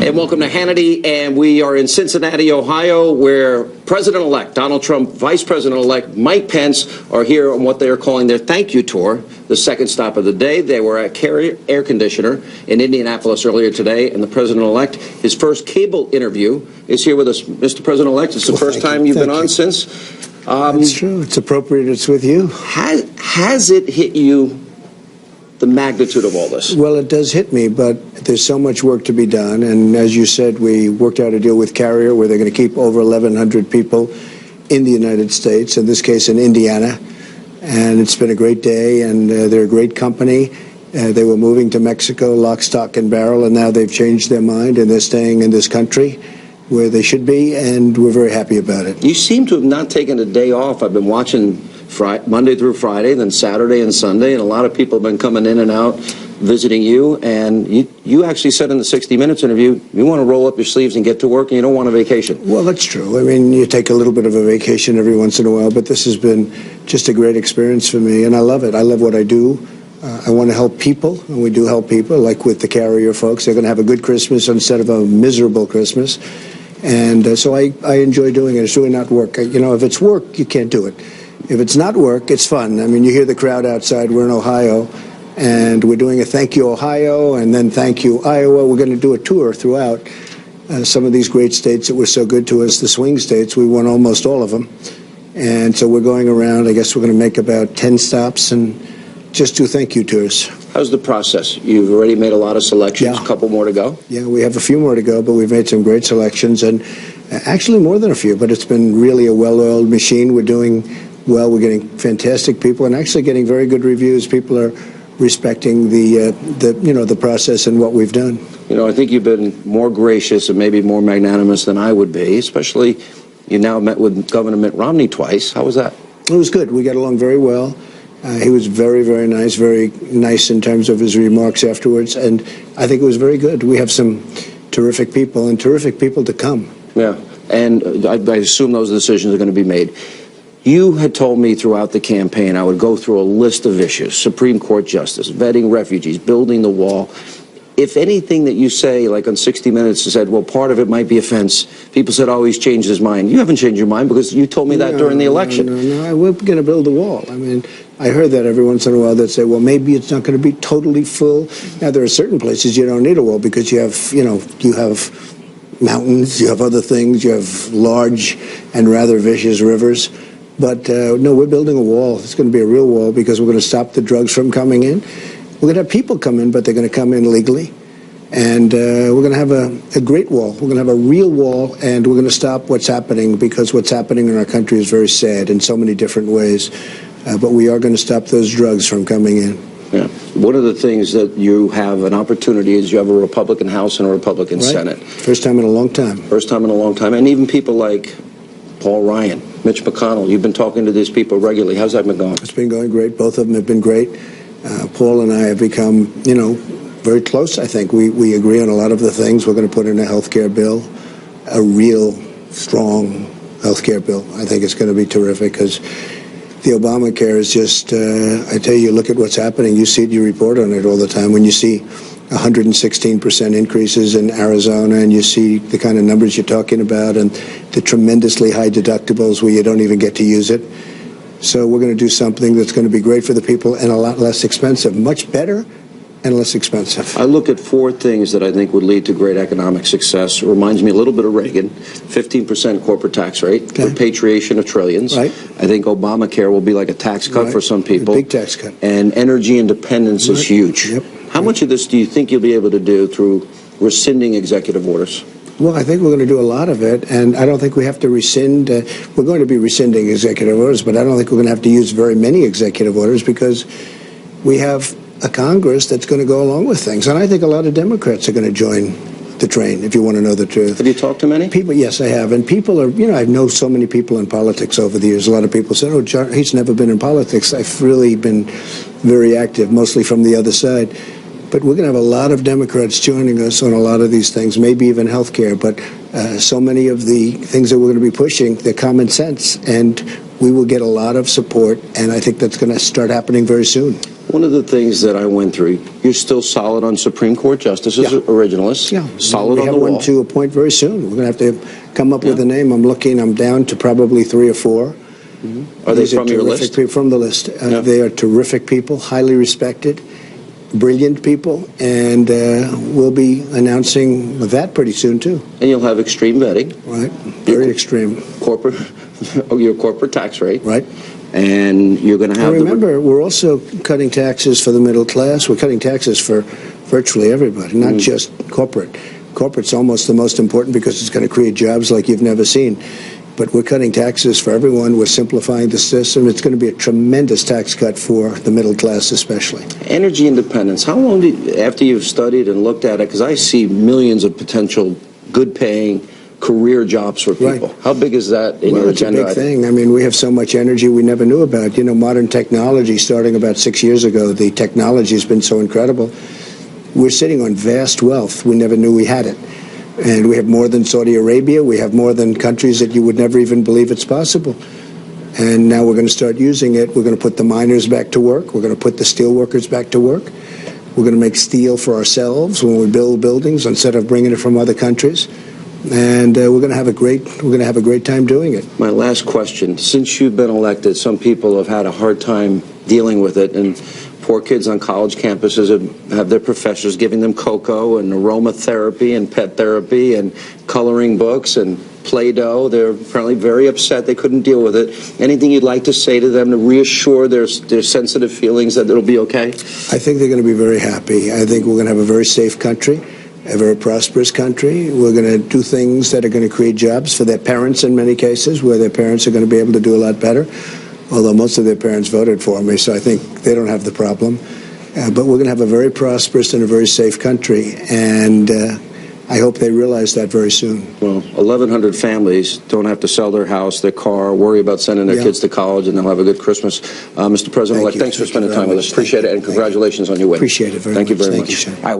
And welcome to Hannity, and we are in Cincinnati, Ohio, where President-elect Donald Trump, Vice President-elect Mike Pence are here on what they are calling their thank you tour, the second stop of the day. They were at Carrier Air Conditioner in Indianapolis earlier today, and the President-elect, his first cable interview, is here with us. Mr. President-elect, it's the first time you've been on since. That's true. It's appropriate it's with you. Has it hit you, the magnitude of all this? Well, it does hit me, but there's so much work to be done. And as you said, we worked out a deal with Carrier where they're going to keep over 1,100 people in the United States, in this case in Indiana. And it's been a great day, and they're a great company. They were moving to Mexico, lock, stock, and barrel, and now they've changed their mind, and they're staying in this country where they should be, and we're very happy about it. You seem to have not taken a day off. I've been watching Monday through Friday, then Saturday and Sunday, and a lot of people have been coming in and out, visiting you, and you actually said in the 60 Minutes interview, you want to roll up your sleeves and get to work, and you don't want a vacation. Well, that's true. I mean, you take a little bit of a vacation every once in a while, but this has been just a great experience for me, and I love it. I love what I do. I want to help people, and we do help people, like with the Carrier folks. They're going to have a good Christmas instead of a miserable Christmas, and so I enjoy doing it. It's really not work. You know, if it's work, you can't do it. If it's not work, it's fun. I mean, you hear the crowd outside. We're in Ohio, and we're doing a Thank You Ohio, and then Thank You Iowa. We're going to do a tour throughout some of these great states that were so good to us, the swing states. We won almost all of them. And so we're going around. I guess we're going to make about 10 stops and just do thank you tours. How's the process? You've already made a lot of selections, a couple more to go? Yeah, we have a few more to go, but we've made some great selections, and actually more than a few, but it's been really a well-oiled machine. We're doing well. We're getting fantastic people and actually getting very good reviews. People are respecting the process and what we've done. You know, I think you've been more gracious and maybe more magnanimous than I would be, especially you now met with Governor Mitt Romney twice. How was that? It was good. We got along very well. He was very, very nice in terms of his remarks afterwards, and I think it was very good. We have some terrific people and terrific people to come. Yeah, and I assume those decisions are going to be made. You had told me throughout the campaign I would go through a list of issues: Supreme Court justice, vetting refugees, building the wall. If anything that you say, like on 60 Minutes, said, well, part of it might be offense, people said, oh, he's changed his mind. You haven't changed your mind because you told me that during the election. No, we're going to build the wall. I mean, I heard that every once in a while. They'd say, well, maybe it's not going to be totally full. Now, there are certain places you don't need a wall because you have, you have mountains, you have other things, you have large and rather vicious rivers. But no, we're building a wall. It's going to be a real wall because we're going to stop the drugs from coming in. We're going to have people come in, but they're going to come in legally. And we're going to have a great wall. We're going to have a real wall, and we're going to stop what's happening because what's happening in our country is very sad in so many different ways. But we are going to stop those drugs from coming in. Yeah. One of the things that you have an opportunity is you have a Republican House and a Republican Senate. First time in a long time. First time in a long time. And even people like Paul Ryan, Mitch McConnell, you've been talking to these people regularly. How's that been going? It's been going great. Both of them have been great. Paul and I have become, very close, I think. We agree on a lot of the things. We're going to put in a health care bill, a real strong health care bill. I think it's going to be terrific because the Obamacare is just, I tell you, look at what's happening. You see it, you report on it all the time. When you see 116% increases in Arizona and you see the kind of numbers you're talking about and the tremendously high deductibles where you don't even get to use it. So we're going to do something that's going to be great for the people and a lot less expensive, much better and less expensive. I look at four things that I think would lead to great economic success. It reminds me a little bit of Reagan, 15% corporate tax rate, repatriation of trillions. Right. I think Obamacare will be like a tax cut for some people. A big tax cut. And energy independence is huge. Yep. How much of this do you think you'll be able to do through rescinding executive orders? Well, I think we're going to do a lot of it, and I don't think we have to rescind. We're going to be rescinding executive orders, but I don't think we're going to have to use very many executive orders because we have a Congress that's going to go along with things. And I think a lot of Democrats are going to join the train, if you want to know the truth. Have you talked to many? People, yes, I have. And people are, I know so many people in politics over the years. A lot of people say, oh, John, he's never been in politics. I've really been very active, mostly from the other side. But we're going to have a lot of Democrats joining us on a lot of these things, maybe even health care. But so many of the things that we're going to be pushing, they're common sense. And we will get a lot of support. And I think that's going to start happening very soon. One of the things that I went through, you're still solid on Supreme Court justices, Yeah. originalists. Yeah, Solid we on have the one wall. to appoint very soon. We're going to have to come up with Yeah. a name. I'm down to probably 3 or 4. Are they These from your terrific list? people, from the list. Yeah. They are terrific people, highly respected, brilliant people, and we'll be announcing that pretty soon too. And you'll have extreme vetting, Right? Very extreme. corporate, your corporate tax rate, Right. and you're going to have. And remember, we're also cutting taxes for the middle class. We're cutting taxes for virtually everybody, not just corporate. Corporate's almost the most important because it's going to create jobs like you've never seen. But we're cutting taxes for everyone. We're simplifying the system. It's going to be a tremendous tax cut for the middle class especially. Energy independence. How long after you've studied and looked at it, because I see millions of potential good-paying career jobs for people. Right. How big is that in Well, your it's a agenda? big thing. I mean, we have so much energy we never knew about. You know, modern technology, starting about 6 years ago, the technology has been so incredible. We're sitting on vast wealth. We never knew we had it. And we have more than Saudi Arabia. We have more than countries that you would never even believe it's possible. And now we're going to start using it. We're going to put the miners back to work. We're going to put the steel workers back to work. We're going to make steel for ourselves when we build buildings instead of bringing it from other countries. And we're going to have a great time doing it. My last question. Since you've been elected, some people have had a hard time dealing with it, and poor kids on college campuses have their professors giving them cocoa and aromatherapy and pet therapy and coloring books and Play-Doh. They're apparently very upset. They couldn't deal with it. Anything you'd like to say to them to reassure their sensitive feelings that it'll be okay? I think they're going to be very happy. I think we're going to have a very safe country, a very prosperous country. We're going to do things that are going to create jobs for their parents in many cases, where their parents are going to be able to do a lot better. Although most of their parents voted for me, so I think they don't have the problem. But we're going to have a very prosperous and a very safe country, and I hope they realize that very soon. Well, 1,100 families don't have to sell their house, their car, worry about sending their kids to college, and they'll have a good Christmas. Mr. President-elect, thanks for spending time with us. Appreciate it, and congratulations on your win. Appreciate it very much. Thank you very much. Thank you, sir. All right.